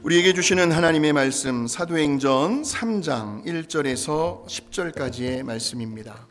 우리에게 주시는 하나님의 말씀 사도행전 3장 1절에서 10절까지의 말씀입니다.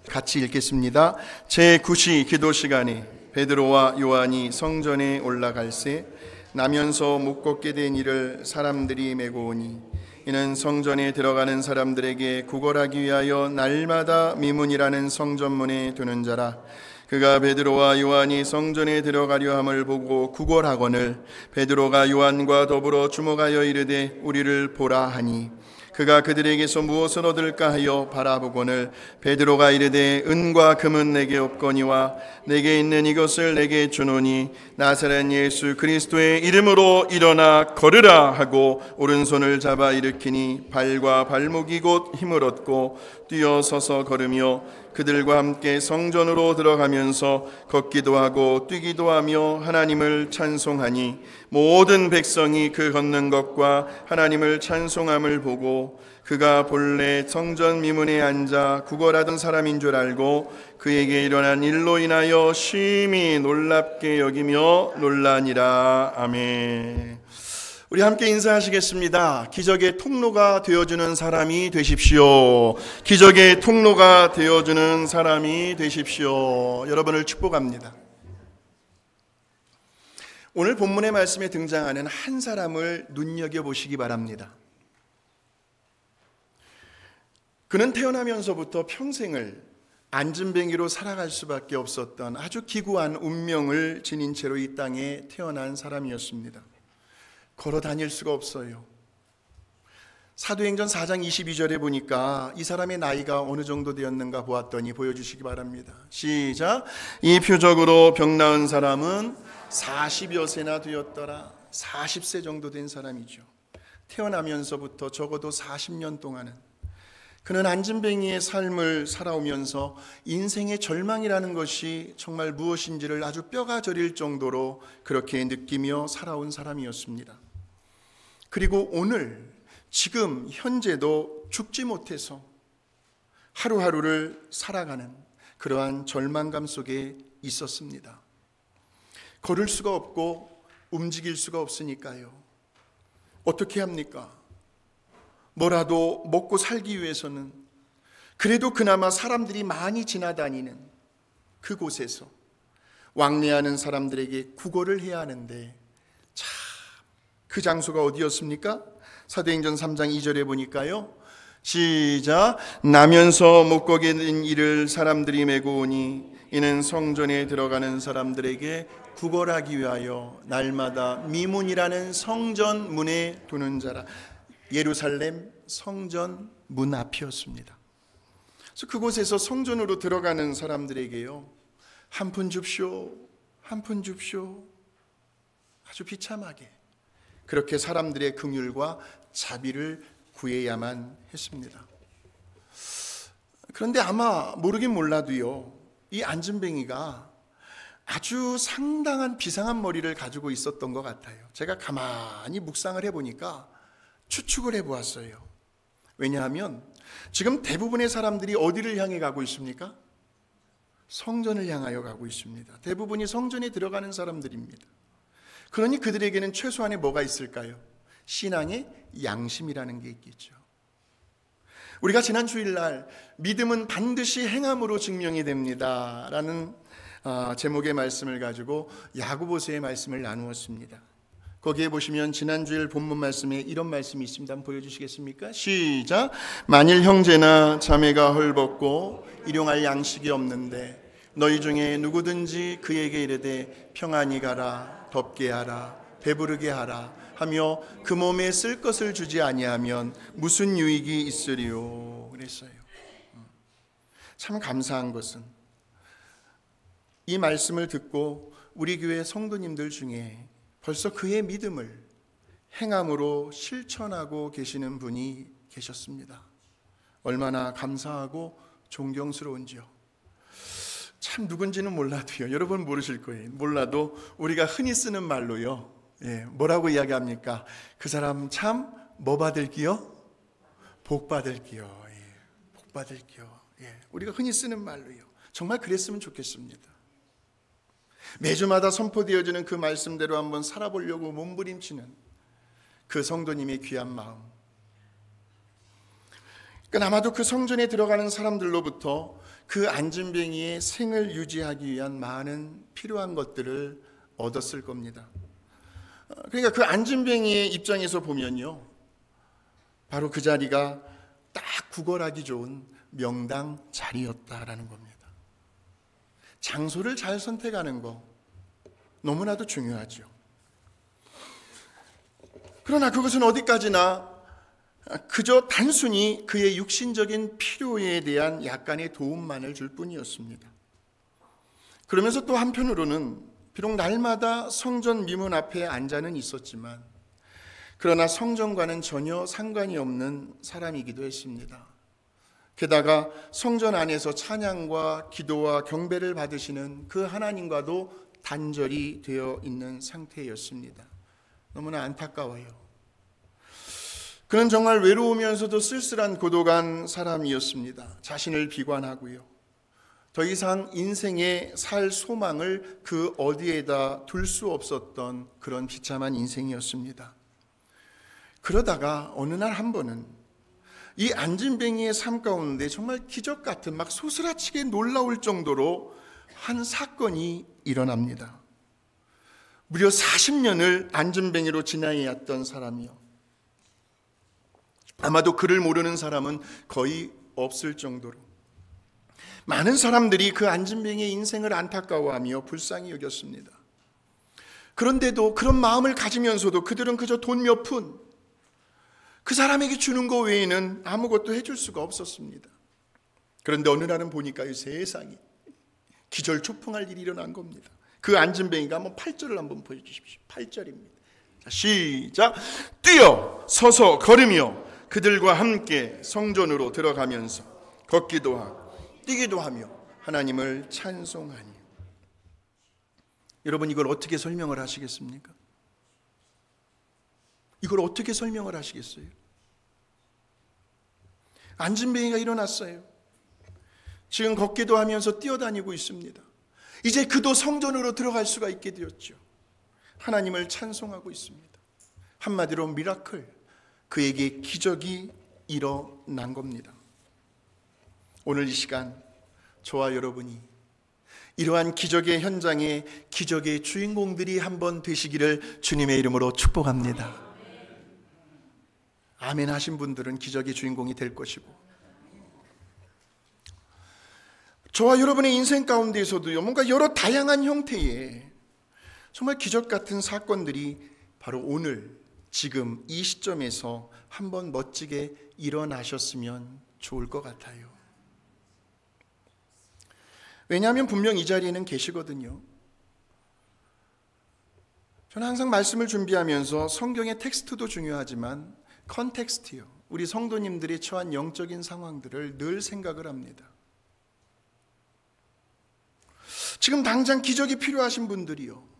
같이 읽겠습니다. 제9시 기도 시간에 베드로와 요한이 성전에 올라갈새 나면서 못 걷게 된 이를 사람들이 메고 오니 이는 성전에 들어가는 사람들에게 구걸하기 위하여 날마다 미문이라는 성전문에 두는 자라. 그가 베드로와 요한이 성전에 들어가려 함을 보고 구걸하거늘 베드로가 요한과 더불어 주목하여 이르되 우리를 보라 하니 그가 그들에게서 무엇을 얻을까 하여 바라보거늘 베드로가 이르되 은과 금은 내게 없거니와 내게 있는 이것을 내게 주노니 나사렛 예수 그리스도의 이름으로 일어나 걸으라 하고 오른손을 잡아 일으키니 발과 발목이 곧 힘을 얻고 뛰어서서 걸으며 그들과 함께 성전으로 들어가면서 걷기도 하고 뛰기도 하며 하나님을 찬송하니 모든 백성이 그 걷는 것과 하나님을 찬송함을 보고 그가 본래 성전 미문에 앉아 구걸하던 사람인 줄 알고 그에게 일어난 일로 인하여 심히 놀랍게 여기며 놀라니라. 아멘. 우리 함께 인사하시겠습니다. 기적의 통로가 되어주는 사람이 되십시오. 기적의 통로가 되어주는 사람이 되십시오. 여러분을 축복합니다. 오늘 본문의 말씀에 등장하는 한 사람을 눈여겨보시기 바랍니다. 그는 태어나면서부터 평생을 안진뱅이로 살아갈 수밖에 없었던 아주 기구한 운명을 지닌 채로 이 땅에 태어난 사람이었습니다. 걸어 다닐 수가 없어요. 사도행전 4장 22절에 보니까 이 사람의 나이가 어느 정도 되었는가 보았더니 보여주시기 바랍니다. 시작. 이 표적으로 병 나은 사람은 40여 세나 되었더라. 40세 정도 된 사람이죠. 태어나면서부터 적어도 40년 동안은 그는 안진뱅이의 삶을 살아오면서 인생의 절망이라는 것이 정말 무엇인지를 아주 뼈가 저릴 정도로 그렇게 느끼며 살아온 사람이었습니다. 그리고 오늘 지금 현재도 죽지 못해서 하루하루를 살아가는 그러한 절망감 속에 있었습니다. 걸을 수가 없고 움직일 수가 없으니까요. 어떻게 합니까? 뭐라도 먹고 살기 위해서는 그래도 그나마 사람들이 많이 지나다니는 그곳에서 왕래하는 사람들에게 구걸을 해야 하는데 참 그 장소가 어디였습니까? 사도행전 3장 2절에 보니까요. 시작. 나면서 못 걷게 된 이를 사람들이 메고 오니 이는 성전에 들어가는 사람들에게 구걸하기 위하여 날마다 미문이라는 성전 문에 두는 자라. 예루살렘 성전 문 앞이었습니다. 그래서 그곳에서 성전으로 들어가는 사람들에게요. 한 푼 줍쇼, 한 푼 줍쇼. 아주 비참하게 그렇게 사람들의 긍휼과 자비를 구해야만 했습니다. 그런데 아마 모르긴 몰라도요. 이 안진뱅이가 아주 상당한 비상한 머리를 가지고 있었던 것 같아요. 제가 가만히 묵상을 해보니까 추측을 해보았어요. 왜냐하면 지금 대부분의 사람들이 어디를 향해 가고 있습니까? 성전을 향하여 가고 있습니다. 대부분이 성전에 들어가는 사람들입니다. 그러니 그들에게는 최소한의 뭐가 있을까요? 신앙의 양심이라는 게 있겠죠. 우리가 지난 주일날 믿음은 반드시 행함으로 증명이 됩니다 라는 제목의 말씀을 가지고 야고보서의 말씀을 나누었습니다. 거기에 보시면 지난주일 본문 말씀에 이런 말씀이 있습니다. 한번 보여주시겠습니까? 시작. 만일 형제나 자매가 헐벗고 일용할 양식이 없는데 너희 중에 누구든지 그에게 이르되 평안히 가라 덥게 하라 배부르게 하라 하며 그 몸에 쓸 것을 주지 아니하면 무슨 유익이 있으리요 그랬어요. 참 감사한 것은 이 말씀을 듣고 우리 교회 성도님들 중에 벌써 그의 믿음을 행함으로 실천하고 계시는 분이 계셨습니다. 얼마나 감사하고 존경스러운지요. 참 누군지는 몰라도요. 여러분 모르실 거예요. 몰라도 우리가 흔히 쓰는 말로요. 뭐라고 이야기합니까? 그 사람 참 뭐 받을기요? 복 받을기요. 복 받을기요. 우리가 흔히 쓰는 말로요. 정말 그랬으면 좋겠습니다. 매주마다 선포되어지는 그 말씀대로 한번 살아보려고 몸부림치는 그 성도님의 귀한 마음. 그러니까 아마도 그 성전에 들어가는 사람들로부터 그 안진뱅이의 생을 유지하기 위한 많은 필요한 것들을 얻었을 겁니다. 그러니까 그 안진뱅이의 입장에서 보면요, 바로 그 자리가 딱 구걸하기 좋은 명당 자리였다라는 겁니다. 장소를 잘 선택하는 거 너무나도 중요하죠. 그러나 그것은 어디까지나 그저 단순히 그의 육신적인 필요에 대한 약간의 도움만을 줄 뿐이었습니다. 그러면서 또 한편으로는 비록 날마다 성전 미문 앞에 앉아는 있었지만 그러나 성전과는 전혀 상관이 없는 사람이기도 했습니다. 게다가 성전 안에서 찬양과 기도와 경배를 받으시는 그 하나님과도 단절이 되어 있는 상태였습니다. 너무나 안타까워요. 그는 정말 외로우면서도 쓸쓸한 고독한 사람이었습니다. 자신을 비관하고요, 더 이상 인생에 살 소망을 그 어디에다 둘 수 없었던 그런 비참한 인생이었습니다. 그러다가 어느 날 한 번은 이 안진뱅이의 삶 가운데 정말 기적 같은, 막 소스라치게 놀라울 정도로 한 사건이 일어납니다. 무려 40년을 안진뱅이로 지내왔던 사람이요, 아마도 그를 모르는 사람은 거의 없을 정도로 많은 사람들이 그 안진뱅이의 인생을 안타까워하며 불쌍히 여겼습니다. 그런데도 그런 마음을 가지면서도 그들은 그저 돈 몇 푼, 그 사람에게 주는 것 외에는 아무것도 해줄 수가 없었습니다. 그런데 어느 날은 보니까요, 세상에 기절초풍할 일이 일어난 겁니다. 그 안진뱅이가 한번 8절을 한번 보여주십시오. 8절입니다. 자, 시작. 뛰어 서서 걸으며 그들과 함께 성전으로 들어가면서 걷기도 하고 뛰기도 하며 하나님을 찬송하니. 여러분, 이걸 어떻게 설명을 하시겠습니까? 이걸 어떻게 설명을 하시겠어요? 안진뱅이가 일어났어요. 지금 걷기도 하면서 뛰어다니고 있습니다. 이제 그도 성전으로 들어갈 수가 있게 되었죠. 하나님을 찬송하고 있습니다. 한마디로 미라클, 그에게 기적이 일어난 겁니다. 오늘 이 시간 저와 여러분이 이러한 기적의 현장에 기적의 주인공들이 한번 되시기를 주님의 이름으로 축복합니다. 아멘 하신 분들은 기적의 주인공이 될 것이고, 저와 여러분의 인생 가운데에서도요, 뭔가 여러 다양한 형태의 정말 기적 같은 사건들이 바로 오늘 지금 이 시점에서 한번 멋지게 일어나셨으면 좋을 것 같아요. 왜냐하면 분명 이 자리에는 계시거든요. 저는 항상 말씀을 준비하면서 성경의 텍스트도 중요하지만 컨텍스트요, 우리 성도님들이 처한 영적인 상황들을 늘 생각을 합니다. 지금 당장 기적이 필요하신 분들이요,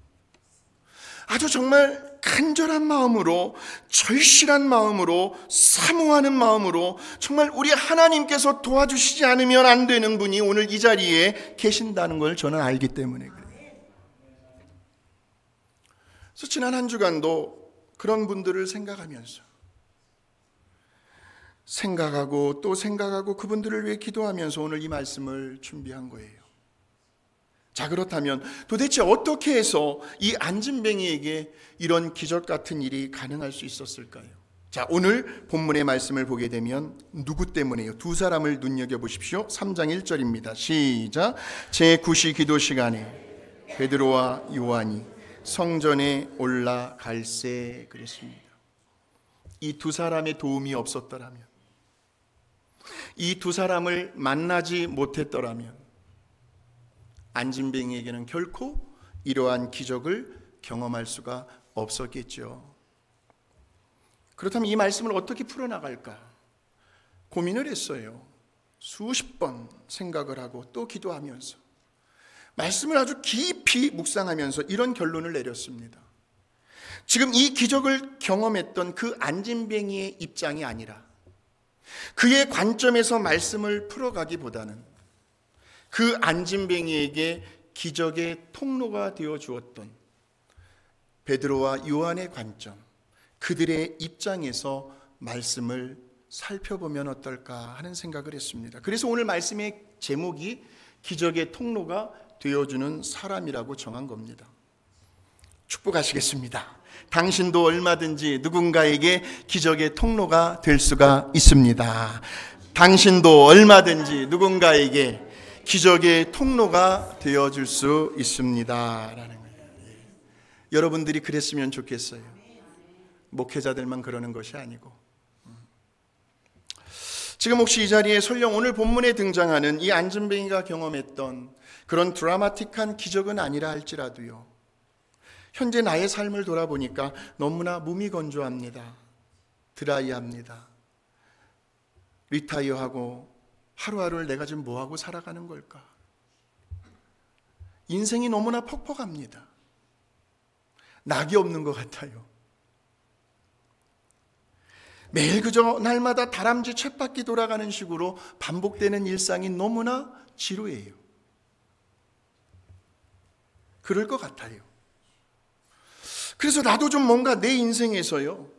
아주 정말 간절한 마음으로, 절실한 마음으로, 사모하는 마음으로 정말 우리 하나님께서 도와주시지 않으면 안 되는 분이 오늘 이 자리에 계신다는 걸 저는 알기 때문에 그래요. 그래서 지난 한 주간도 그런 분들을 생각하고 또 생각하고 그분들을 위해 기도하면서 오늘 이 말씀을 준비한 거예요. 자, 그렇다면 도대체 어떻게 해서 이 안진뱅이에게 이런 기적 같은 일이 가능할 수 있었을까요? 자, 오늘 본문의 말씀을 보게 되면 누구 때문에요? 두 사람을 눈여겨보십시오. 3장 1절입니다. 시작. 제9시 기도 시간에 베드로와 요한이 성전에 올라갈새 그랬습니다. 이 두 사람의 도움이 없었더라면, 이 두 사람을 만나지 못했더라면 안진뱅이에게는 결코 이러한 기적을 경험할 수가 없었겠죠. 그렇다면 이 말씀을 어떻게 풀어나갈까 고민을 했어요. 수십 번 생각을 하고 또 기도하면서 말씀을 아주 깊이 묵상하면서 이런 결론을 내렸습니다. 지금 이 기적을 경험했던 그 안진뱅이의 입장이 아니라 그의 관점에서 말씀을 풀어가기보다는 그 안진뱅이에게 기적의 통로가 되어 주었던 베드로와 요한의 관점, 그들의 입장에서 말씀을 살펴보면 어떨까 하는 생각을 했습니다. 그래서 오늘 말씀의 제목이 기적의 통로가 되어주는 사람이라고 정한 겁니다. 축복하시겠습니다. 당신도 얼마든지 누군가에게 기적의 통로가 될 수가 있습니다. 당신도 얼마든지 누군가에게 기적의 통로가 되어줄 수 있습니다. 라는 거예요. 여러분들이 그랬으면 좋겠어요. 목회자들만 그러는 것이 아니고. 지금 혹시 이 자리에 설령 오늘 본문에 등장하는 이 안진뱅이가 경험했던 그런 드라마틱한 기적은 아니라 할지라도요, 현재 나의 삶을 돌아보니까 너무나 무미건조합니다. 드라이합니다. 리타이어하고 하루하루를 내가 지금 뭐하고 살아가는 걸까? 인생이 너무나 퍽퍽합니다. 낙이 없는 것 같아요. 매일 그저 날마다 다람쥐 쳇바퀴 돌아가는 식으로 반복되는 일상이 너무나 지루해요. 그럴 것 같아요. 그래서 나도 좀 뭔가 내 인생에서요,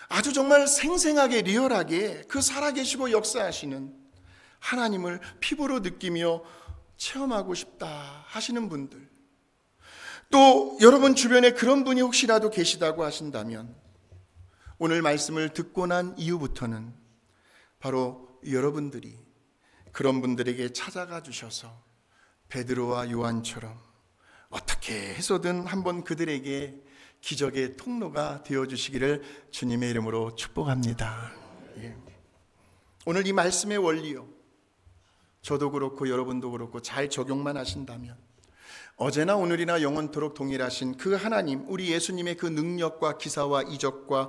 아주 정말 생생하게 리얼하게 그 살아계시고 역사하시는 하나님을 피부로 느끼며 체험하고 싶다 하시는 분들, 또 여러분 주변에 그런 분이 혹시라도 계시다고 하신다면 오늘 말씀을 듣고 난 이후부터는 바로 여러분들이 그런 분들에게 찾아가 주셔서 베드로와 요한처럼 어떻게 해서든 한번 그들에게 기적의 통로가 되어주시기를 주님의 이름으로 축복합니다. 오늘 이 말씀의 원리요, 저도 그렇고 여러분도 그렇고 잘 적용만 하신다면 어제나 오늘이나 영원토록 동일하신 그 하나님, 우리 예수님의 그 능력과 기사와 이적과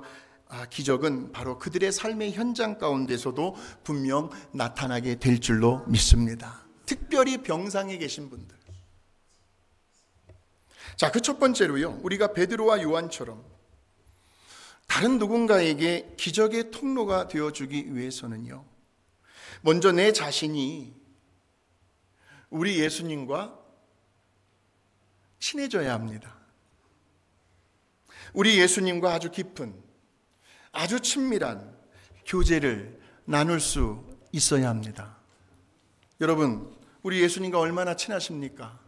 기적은 바로 그들의 삶의 현장 가운데서도 분명 나타나게 될 줄로 믿습니다. 특별히 병상에 계신 분들. 자, 그 첫 번째로요, 우리가 베드로와 요한처럼 다른 누군가에게 기적의 통로가 되어주기 위해서는요, 먼저 내 자신이 우리 예수님과 친해져야 합니다. 우리 예수님과 아주 깊은, 아주 친밀한 교제를 나눌 수 있어야 합니다. 여러분, 우리 예수님과 얼마나 친하십니까?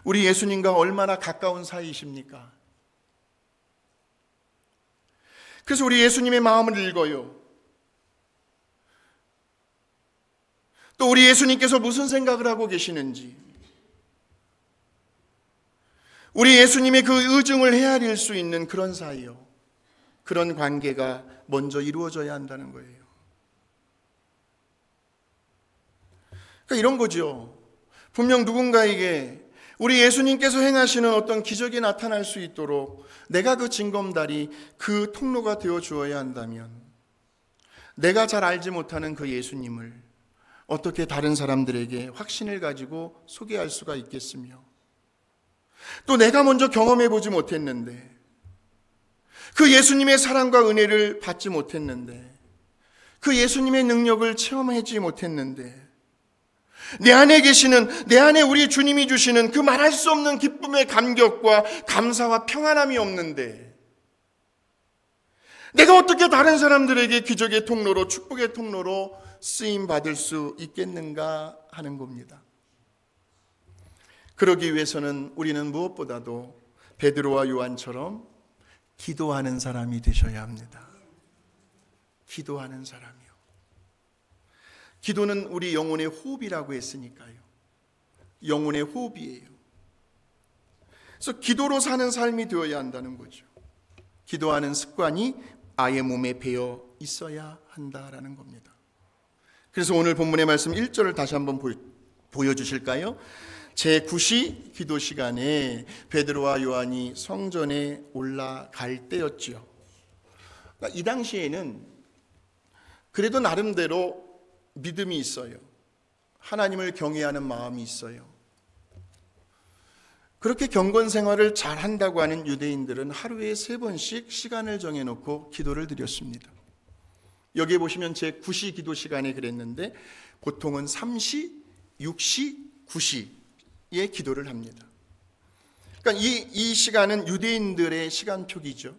우리 예수님과 얼마나 가까운 사이이십니까? 그래서 우리 예수님의 마음을 읽어요. 또 우리 예수님께서 무슨 생각을 하고 계시는지, 우리 예수님의 그 의중을 헤아릴 수 있는 그런 사이요, 그런 관계가 먼저 이루어져야 한다는 거예요. 그러니까 이런 거죠. 분명 누군가에게 우리 예수님께서 행하시는 어떤 기적이 나타날 수 있도록 내가 그 징검다리, 그 통로가 되어 주어야 한다면 내가 잘 알지 못하는 그 예수님을 어떻게 다른 사람들에게 확신을 가지고 소개할 수가 있겠으며, 또 내가 먼저 경험해 보지 못했는데, 그 예수님의 사랑과 은혜를 받지 못했는데, 그 예수님의 능력을 체험하지 못했는데, 내 안에 계시는, 내 안에 우리 주님이 주시는 그 말할 수 없는 기쁨의 감격과 감사와 평안함이 없는데 내가 어떻게 다른 사람들에게 기적의 통로로, 축복의 통로로 쓰임 받을 수 있겠는가 하는 겁니다. 그러기 위해서는 우리는 무엇보다도 베드로와 요한처럼 기도하는 사람이 되셔야 합니다. 기도하는 사람이요. 기도는 우리 영혼의 호흡이라고 했으니까요. 영혼의 호흡이에요. 그래서 기도로 사는 삶이 되어야 한다는 거죠. 기도하는 습관이 아예 몸에 배어 있어야 한다라는 겁니다. 그래서 오늘 본문의 말씀 1절을 다시 한번 보여주실까요? 제9시 기도 시간에 베드로와 요한이 성전에 올라갈 때였죠. 그러니까 이 당시에는 그래도 나름대로 믿음이 있어요. 하나님을 경외하는 마음이 있어요. 그렇게 경건 생활을 잘 한다고 하는 유대인들은 하루에 3번씩 시간을 정해놓고 기도를 드렸습니다. 여기에 보시면 제9시 기도 시간에 그랬는데 보통은 3시, 6시, 9시에 기도를 합니다. 그러니까 이 시간은 유대인들의 시간표기죠.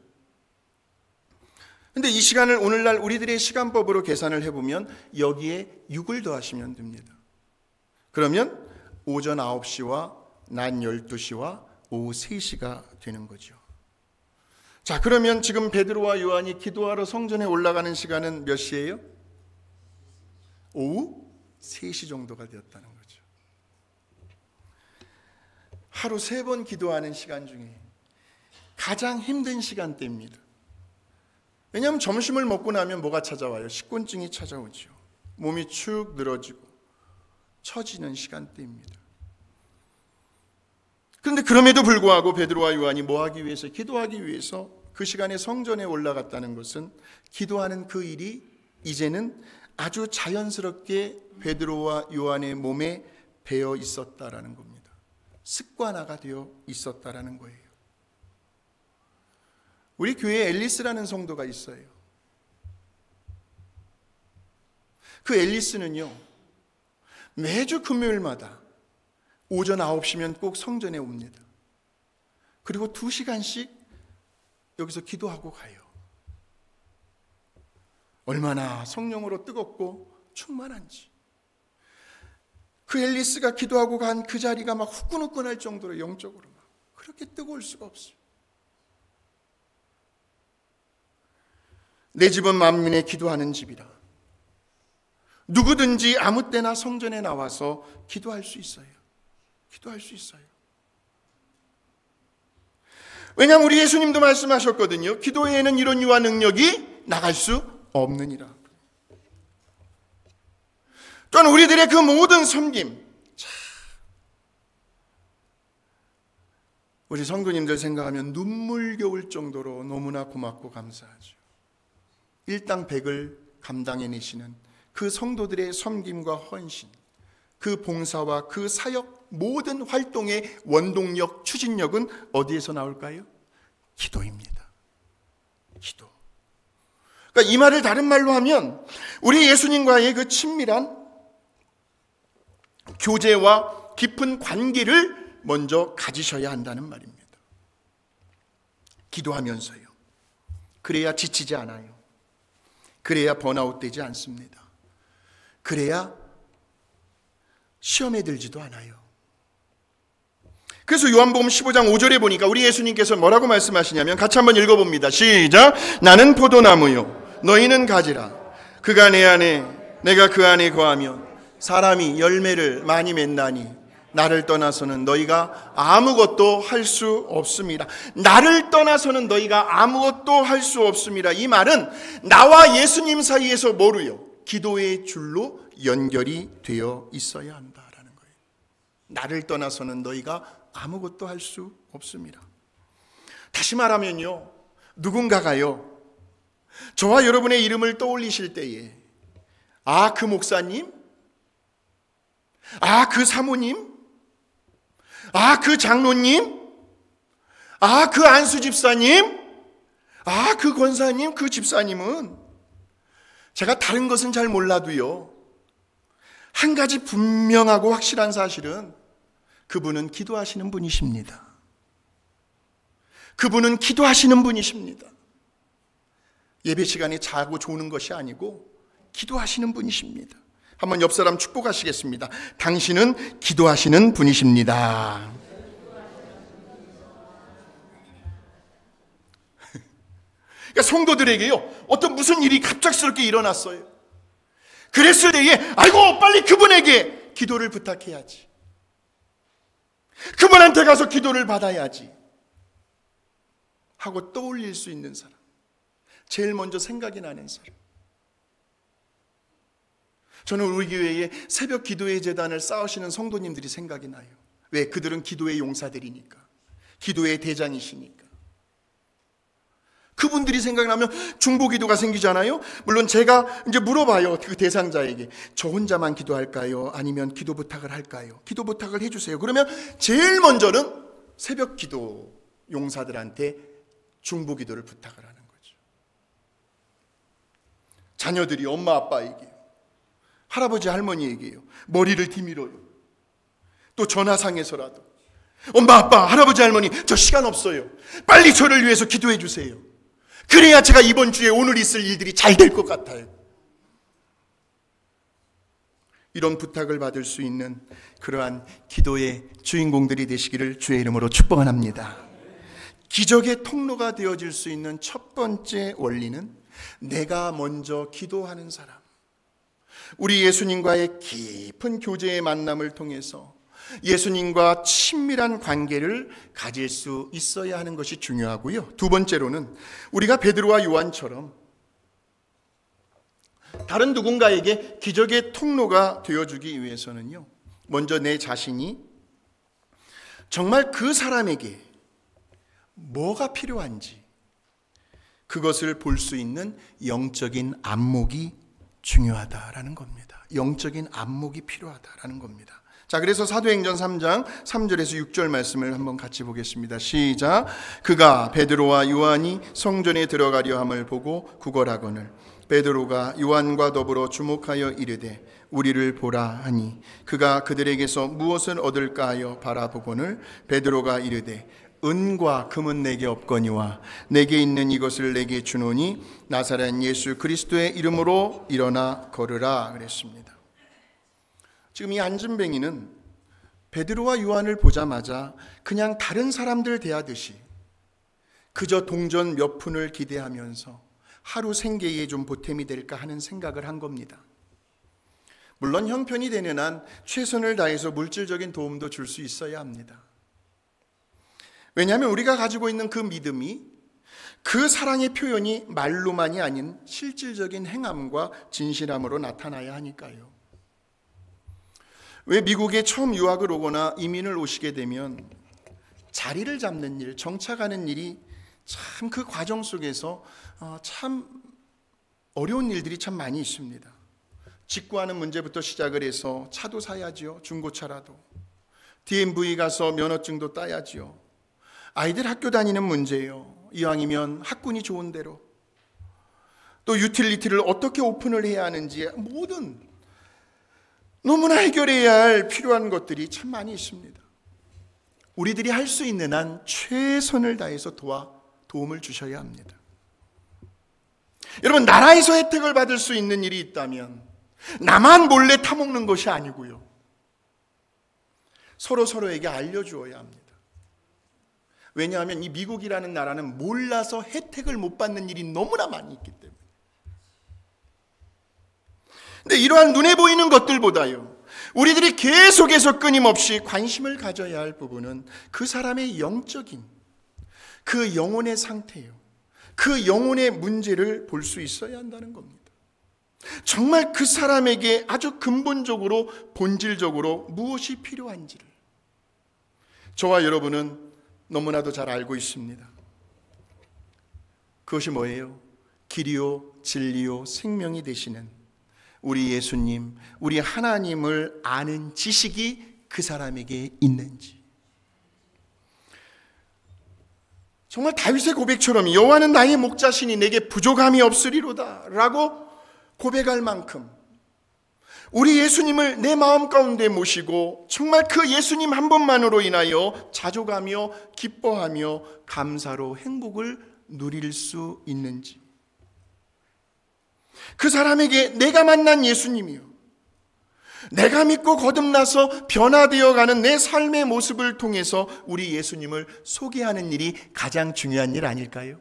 근데 이 시간을 오늘날 우리들의 시간법으로 계산을 해보면 여기에 6을 더하시면 됩니다. 그러면 오전 9시와 낮 12시와 오후 3시가 되는 거죠. 자, 그러면 지금 베드로와 요한이 기도하러 성전에 올라가는 시간은 몇 시예요? 오후 3시 정도가 되었다는 거죠. 하루 3번 기도하는 시간 중에 가장 힘든 시간대입니다. 왜냐하면 점심을 먹고 나면 뭐가 찾아와요? 식곤증이 찾아오죠. 몸이 축 늘어지고 처지는 시간대입니다. 그런데 그럼에도 불구하고 베드로와 요한이 뭐 하기 위해서? 기도하기 위해서 그 시간에 성전에 올라갔다는 것은 기도하는 그 일이 이제는 아주 자연스럽게 베드로와 요한의 몸에 배어 있었다라는 겁니다. 습관화가 되어 있었다라는 거예요. 우리 교회에 앨리스라는 성도가 있어요. 그 앨리스는요, 매주 금요일마다 오전 9시면 꼭 성전에 옵니다. 그리고 2시간씩 여기서 기도하고 가요. 얼마나 성령으로 뜨겁고 충만한지. 그 앨리스가 기도하고 간 그 자리가 막 후끈후끈할 정도로 영적으로 막 그렇게 뜨거울 수가 없어요. 내 집은 만민의 기도하는 집이라. 누구든지 아무 때나 성전에 나와서 기도할 수 있어요. 기도할 수 있어요. 왜냐하면 우리 예수님도 말씀하셨거든요. 기도에는 이런 유한 능력이 나갈 수 없느니라. 또한 우리들의 그 모든 섬김, 우리 성도님들 생각하면 눈물겨울 정도로 너무나 고맙고 감사하죠. 일당백을 감당해내시는 그 성도들의 섬김과 헌신, 그 봉사와 그 사역 모든 활동의 원동력, 추진력은 어디에서 나올까요? 기도입니다. 기도. 그러니까 이 말을 다른 말로 하면 우리 예수님과의 그 친밀한 교제와 깊은 관계를 먼저 가지셔야 한다는 말입니다. 기도하면서요. 그래야 지치지 않아요. 그래야 번아웃 되지 않습니다. 그래야 시험에 들지도 않아요. 그래서 요한복음 15장 5절에 보니까 우리 예수님께서 뭐라고 말씀하시냐면 같이 한번 읽어봅니다. 시작. 나는 포도나무요 너희는 가지라. 그가 내 안에 내가 그 안에 거하면 사람이 열매를 많이 맺나니 나를 떠나서는 너희가 아무것도 할 수 없습니다. 나를 떠나서는 너희가 아무것도 할 수 없습니다. 이 말은 나와 예수님 사이에서 뭐로요? 기도의 줄로 연결이 되어 있어야 한다라는 거예요. 나를 떠나서는 너희가 아무것도 할 수 없습니다. 다시 말하면요, 누군가가요 저와 여러분의 이름을 떠올리실 때에 아, 그 목사님, 아, 그 사모님, 아, 그 장로님, 아, 그 안수 집사님, 아, 그 권사님, 그 집사님은 제가 다른 것은 잘 몰라도요, 한 가지 분명하고 확실한 사실은 그분은 기도하시는 분이십니다. 그분은 기도하시는 분이십니다. 예배 시간에 자고 조는 것이 아니고 기도하시는 분이십니다. 한번 옆 사람 축복하시겠습니다. 당신은 기도하시는 분이십니다. 그러니까 성도들에게요, 어떤 무슨 일이 갑작스럽게 일어났어요. 그랬을 때에 아이고 빨리 그분에게 기도를 부탁해야지. 그분한테 가서 기도를 받아야지 하고 떠올릴 수 있는 사람, 제일 먼저 생각이 나는 사람. 저는 우리 교회에 새벽 기도의 재단을 쌓으시는 성도님들이 생각이 나요. 왜? 그들은 기도의 용사들이니까, 기도의 대장이시니까. 그분들이 생각나면 중보기도가 생기잖아요. 물론 제가 이제 물어봐요, 그 대상자에게. 저 혼자만 기도할까요? 아니면 기도 부탁을 할까요? 기도 부탁을 해주세요. 그러면 제일 먼저는 새벽 기도 용사들한테 중보기도를 부탁을 하는 거죠. 자녀들이 엄마 아빠에게, 할아버지 할머니에게요, 머리를 디밀어요. 또 전화상에서라도 엄마, 아빠, 할아버지, 할머니, 저 시간 없어요. 빨리 저를 위해서 기도해 주세요. 그래야 제가 이번 주에 오늘 있을 일들이 잘 될 것 같아요. 이런 부탁을 받을 수 있는 그러한 기도의 주인공들이 되시기를 주의 이름으로 축복합니다. 기적의 통로가 되어질 수 있는 첫 번째 원리는 내가 먼저 기도하는 사람. 우리 예수님과의 깊은 교제의 만남을 통해서 예수님과 친밀한 관계를 가질 수 있어야 하는 것이 중요하고요. 두 번째로는 우리가 베드로와 요한처럼 다른 누군가에게 기적의 통로가 되어주기 위해서는요, 먼저 내 자신이 정말 그 사람에게 뭐가 필요한지 그것을 볼 수 있는 영적인 안목이 중요하다라는 겁니다. 영적인 안목이 필요하다라는 겁니다. 자, 그래서 사도행전 3장 3절에서 6절 말씀을 한번 같이 보겠습니다. 시작. 그가 베드로와 요한이 성전에 들어가려 함을 보고 구걸하거늘 베드로가 요한과 더불어 주목하여 이르되 우리를 보라 하니 그가 그들에게서 무엇을 얻을까 하여 바라보거늘 베드로가 이르되 은과 금은 내게 없거니와 내게 있는 이것을 내게 주노니 나사렛 예수 그리스도의 이름으로 일어나 걸으라 그랬습니다. 지금 이 안진뱅이는 베드로와 요한을 보자마자 그냥 다른 사람들 대하듯이 그저 동전 몇 푼을 기대하면서 하루 생계에 좀 보탬이 될까 하는 생각을 한 겁니다. 물론 형편이 되는 한 최선을 다해서 물질적인 도움도 줄 수 있어야 합니다. 왜냐하면 우리가 가지고 있는 그 믿음이 그 사랑의 표현이 말로만이 아닌 실질적인 행함과 진실함으로 나타나야 하니까요. 왜 미국에 처음 유학을 오거나 이민을 오시게 되면 자리를 잡는 일, 정착하는 일이 참 그 과정 속에서 참 어려운 일들이 참 많이 있습니다. 직구하는 문제부터 시작을 해서 차도 사야지요. 중고차라도. DMV 가서 면허증도 따야지요. 아이들 학교 다니는 문제예요. 이왕이면 학군이 좋은 대로. 또 유틸리티를 어떻게 오픈을 해야 하는지 모든 너무나 해결해야 할 필요한 것들이 참 많이 있습니다. 우리들이 할 수 있는 한 최선을 다해서 도움을 주셔야 합니다. 여러분, 나라에서 혜택을 받을 수 있는 일이 있다면 나만 몰래 타먹는 것이 아니고요. 서로에게 알려주어야 합니다. 왜냐하면 이 미국이라는 나라는 몰라서 혜택을 못 받는 일이 너무나 많이 있기 때문에. 근데 이러한 눈에 보이는 것들보다요, 우리들이 계속해서 끊임없이 관심을 가져야 할 부분은 그 사람의 영적인, 그 영혼의 상태예요. 그 영혼의 문제를 볼 수 있어야 한다는 겁니다. 정말 그 사람에게 아주 근본적으로, 본질적으로 무엇이 필요한지를 저와 여러분은 너무나도 잘 알고 있습니다. 그것이 뭐예요? 길이요, 진리요, 생명이 되시는 우리 예수님, 우리 하나님을 아는 지식이 그 사람에게 있는지. 정말 다윗의 고백처럼 여호와는 나의 목자시니 내게 부족함이 없으리로다 라고 고백할 만큼 우리 예수님을 내 마음 가운데 모시고 정말 그 예수님 한 분만으로 인하여 자족하며 기뻐하며 감사로 행복을 누릴 수 있는지, 그 사람에게 내가 만난 예수님이요, 내가 믿고 거듭나서 변화되어 가는 내 삶의 모습을 통해서 우리 예수님을 소개하는 일이 가장 중요한 일 아닐까요?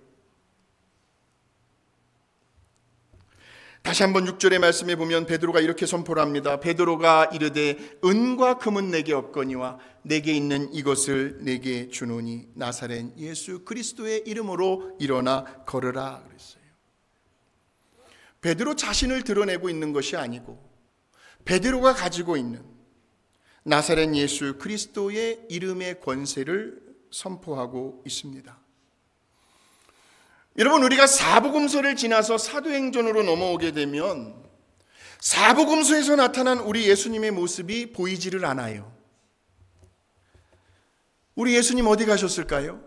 다시 한번 6절의 말씀에 보면 베드로가 이렇게 선포를 합니다. 베드로가 이르되 은과 금은 내게 없거니와 내게 있는 이것을 내게 주노니 나사렛 예수 그리스도의 이름으로 일어나 걸으라 그랬어요. 베드로 자신을 드러내고 있는 것이 아니고 베드로가 가지고 있는 나사렛 예수 그리스도의 이름의 권세를 선포하고 있습니다. 여러분, 우리가 사복음서를 지나서 사도행전으로 넘어오게 되면 사복음서에서 나타난 우리 예수님의 모습이 보이지를 않아요. 우리 예수님 어디 가셨을까요?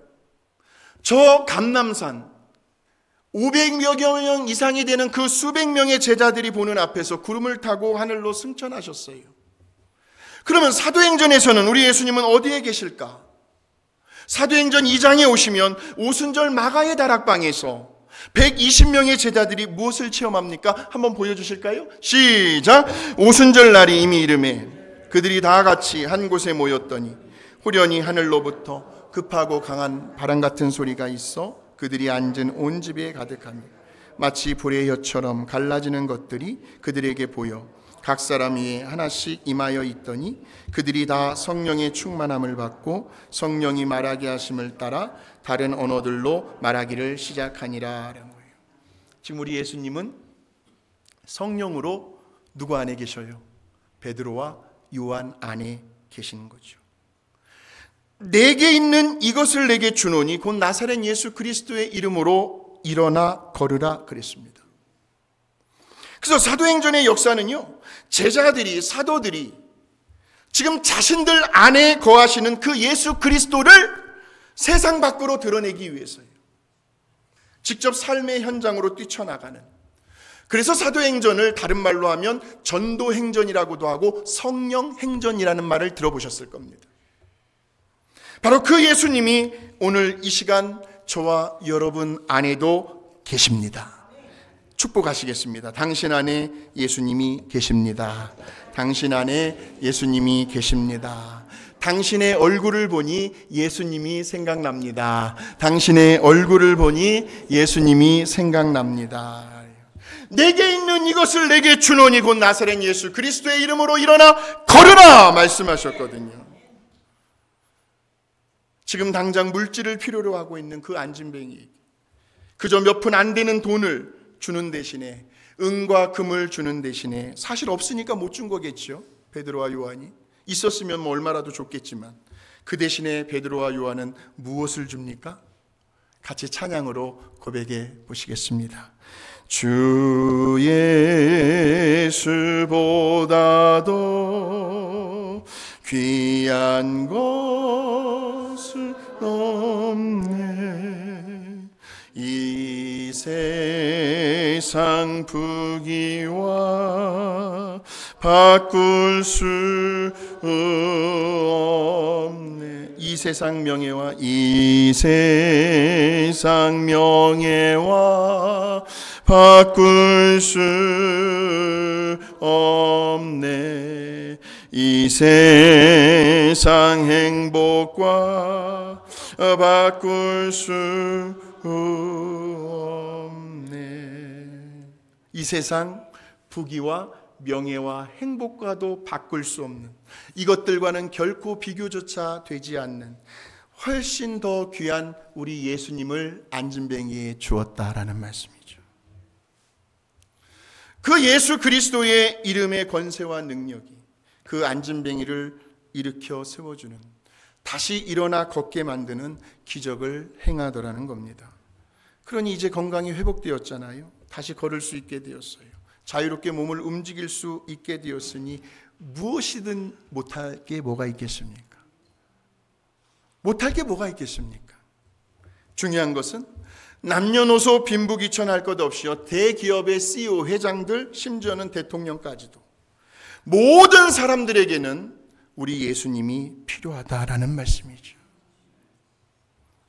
저 감람산 500여 명 이상이 되는 그 수백 명의 제자들이 보는 앞에서 구름을 타고 하늘로 승천하셨어요. 그러면 사도행전에서는 우리 예수님은 어디에 계실까? 사도행전 2장에 오시면 오순절 마가의 다락방에서 120명의 제자들이 무엇을 체험합니까? 한번 보여주실까요? 시작! 오순절 날이 이미 이르매 그들이 다 같이 한 곳에 모였더니 후련히 하늘로부터 급하고 강한 바람 같은 소리가 있어 그들이 앉은 온 집에 가득하며 마치 불의 혀처럼 갈라지는 것들이 그들에게 보여 각 사람 위에 하나씩 임하여 있더니 그들이 다 성령의 충만함을 받고 성령이 말하게 하심을 따라 다른 언어들로 말하기를 시작하니라. 라는 거예요. 지금 우리 예수님은 성령으로 누구 안에 계셔요? 베드로와 요한 안에 계시는 거죠. 내게 있는 이것을 내게 주노니 곧 나사렛 예수 그리스도의 이름으로 일어나 걸으라 그랬습니다. 그래서 사도행전의 역사는요, 제자들이, 사도들이 지금 자신들 안에 거하시는 그 예수 그리스도를 세상 밖으로 드러내기 위해서예요. 직접 삶의 현장으로 뛰쳐나가는. 그래서 사도행전을 다른 말로 하면 전도행전이라고도 하고 성령행전이라는 말을 들어보셨을 겁니다. 바로 그 예수님이 오늘 이 시간 저와 여러분 안에도 계십니다. 축복하시겠습니다. 당신 안에 예수님이 계십니다. 당신 안에 예수님이 계십니다. 당신의 얼굴을 보니 예수님이 생각납니다. 당신의 얼굴을 보니 예수님이 생각납니다. 내게 있는 이것을 내게 주노니 곧 나사렛 예수 그리스도의 이름으로 일어나 걸으라 말씀하셨거든요. 지금 당장 물질을 필요로 하고 있는 그 안진뱅이, 그저 몇 푼 안 되는 돈을 주는 대신에, 은과 금을 주는 대신에, 사실 없으니까 못 준 거겠죠. 베드로와 요한이 있었으면 뭐 얼마라도 줬겠지만, 그 대신에 베드로와 요한은 무엇을 줍니까? 같이 찬양으로 고백해 보시겠습니다. 주 예수보다도 귀한 것은 없네. 이 세상 부귀와 바꿀 수 없네. 이 세상 명예와 바꿀 수 없네. 이 세상 행복과 바꿀 수 없네. 이 세상 부귀와 명예와 행복과도 바꿀 수 없는, 이것들과는 결코 비교조차 되지 않는 훨씬 더 귀한 우리 예수님을 안진뱅이에 주었다라는 말씀이죠. 그 예수 그리스도의 이름의 권세와 능력이 그 안진뱅이를 일으켜 세워주는, 다시 일어나 걷게 만드는 기적을 행하더라는 겁니다. 그러니 이제 건강이 회복되었잖아요. 다시 걸을 수 있게 되었어요. 자유롭게 몸을 움직일 수 있게 되었으니 무엇이든 못할 게 뭐가 있겠습니까? 못할 게 뭐가 있겠습니까? 중요한 것은 남녀노소 빈부귀천할 것 없이요, 대기업의 CEO, 회장들, 심지어는 대통령까지도 모든 사람들에게는 우리 예수님이 필요하다라는 말씀이죠.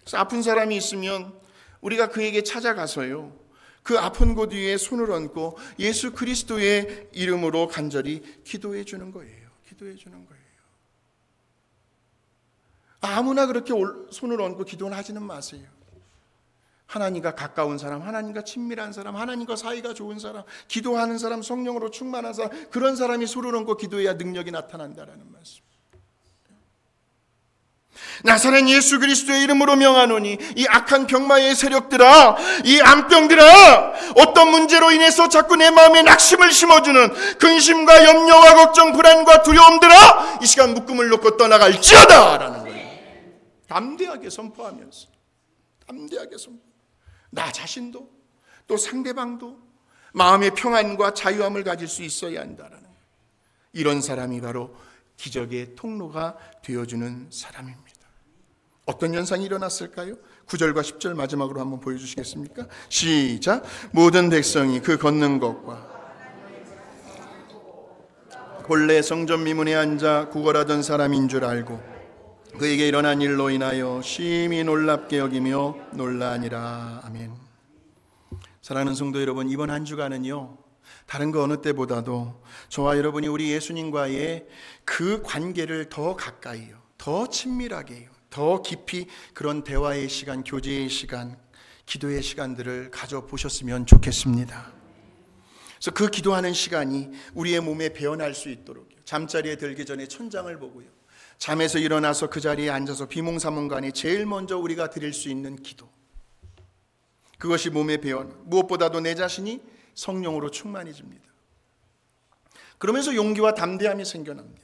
그래서 아픈 사람이 있으면 우리가 그에게 찾아가서요, 그 아픈 곳 위에 손을 얹고 예수 그리스도의 이름으로 간절히 기도해 주는 거예요. 기도해 주는 거예요. 아무나 그렇게 손을 얹고 기도는 하지는 마세요. 하나님과 가까운 사람, 하나님과 친밀한 사람, 하나님과 사이가 좋은 사람, 기도하는 사람, 성령으로 충만한 사람, 그런 사람이 손을 얹고 기도해야 능력이 나타난다라는 말씀. 나사렛 예수 그리스도의 이름으로 명하노니 이 악한 병마의 세력들아, 이 암병들아, 어떤 문제로 인해서 자꾸 내 마음에 낙심을 심어주는 근심과 염려와 걱정, 불안과 두려움들아, 이 시간 묶음을 놓고 떠나갈지어다 라는 거예요. 담대하게 선포하면서, 담대하게 선포. 나 자신도 또 상대방도 마음의 평안과 자유함을 가질 수 있어야 한다라는 거예요. 이런 사람이 바로 기적의 통로가 되어주는 사람입니다. 어떤 현상이 일어났을까요? 9절과 10절 마지막으로 한번 보여주시겠습니까? 시작. 모든 백성이 그 걷는 것과 본래 성전 미문에 앉아 구걸하던 사람인 줄 알고 그에게 일어난 일로 인하여 심히 놀랍게 여기며 놀라니라. 아멘. 사랑하는 성도 여러분, 이번 한 주간은요, 다른 그 어느 때보다도 저와 여러분이 우리 예수님과의 그 관계를 더 가까이요, 더 친밀하게요, 더 깊이 그런 대화의 시간, 교제의 시간, 기도의 시간들을 가져보셨으면 좋겠습니다. 그래서 그 기도하는 시간이 우리의 몸에 배어날 수 있도록, 잠자리에 들기 전에 천장을 보고요, 잠에서 일어나서 그 자리에 앉아서 비몽사몽간에 제일 먼저 우리가 드릴 수 있는 기도, 그것이 몸에 배어나 무엇보다도 내 자신이 성령으로 충만해집니다. 그러면서 용기와 담대함이 생겨납니다.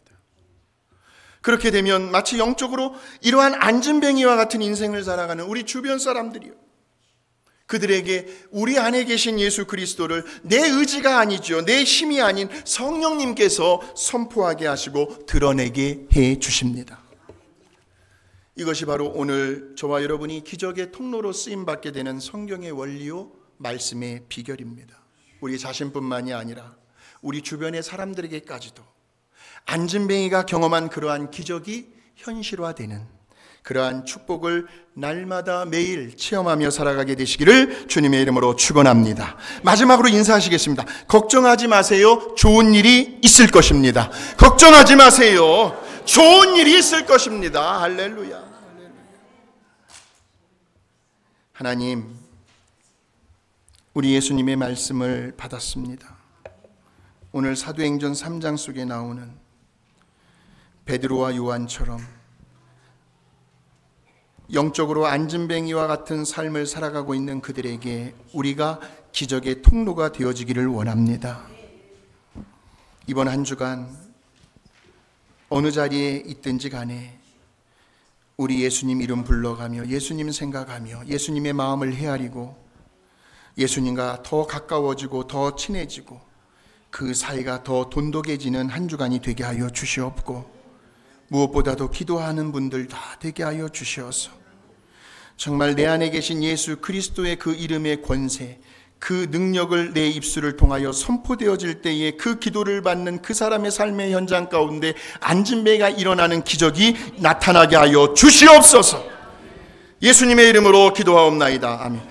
그렇게 되면 마치 영적으로 이러한 안진뱅이와 같은 인생을 살아가는 우리 주변 사람들이요, 그들에게 우리 안에 계신 예수 그리스도를 내 의지가 아니죠, 내 힘이 아닌 성령님께서 선포하게 하시고 드러내게 해 주십니다. 이것이 바로 오늘 저와 여러분이 기적의 통로로 쓰임받게 되는 성경의 원리요 말씀의 비결입니다. 우리 자신뿐만이 아니라 우리 주변의 사람들에게까지도 안진뱅이가 경험한 그러한 기적이 현실화되는 그러한 축복을 날마다 매일 체험하며 살아가게 되시기를 주님의 이름으로 축원합니다. 마지막으로 인사하시겠습니다. 걱정하지 마세요. 좋은 일이 있을 것입니다. 걱정하지 마세요. 좋은 일이 있을 것입니다. 할렐루야. 하나님, 우리 예수님의 말씀을 받았습니다. 오늘 사도행전 3장 속에 나오는 베드로와 요한처럼 영적으로 안진뱅이와 같은 삶을 살아가고 있는 그들에게 우리가 기적의 통로가 되어지기를 원합니다. 이번 한 주간 어느 자리에 있든지 간에 우리 예수님 이름 불러가며 예수님 생각하며 예수님의 마음을 헤아리고 예수님과 더 가까워지고 더 친해지고 그 사이가 더 돈독해지는 한 주간이 되게 하여 주시옵고, 무엇보다도 기도하는 분들 다 되게 하여 주시어서 정말 내 안에 계신 예수 그리스도의 그 이름의 권세, 그 능력을 내 입술을 통하여 선포되어질 때에 그 기도를 받는 그 사람의 삶의 현장 가운데 안진뱅이가 일어나는 기적이 나타나게 하여 주시옵소서. 예수님의 이름으로 기도하옵나이다. 아멘.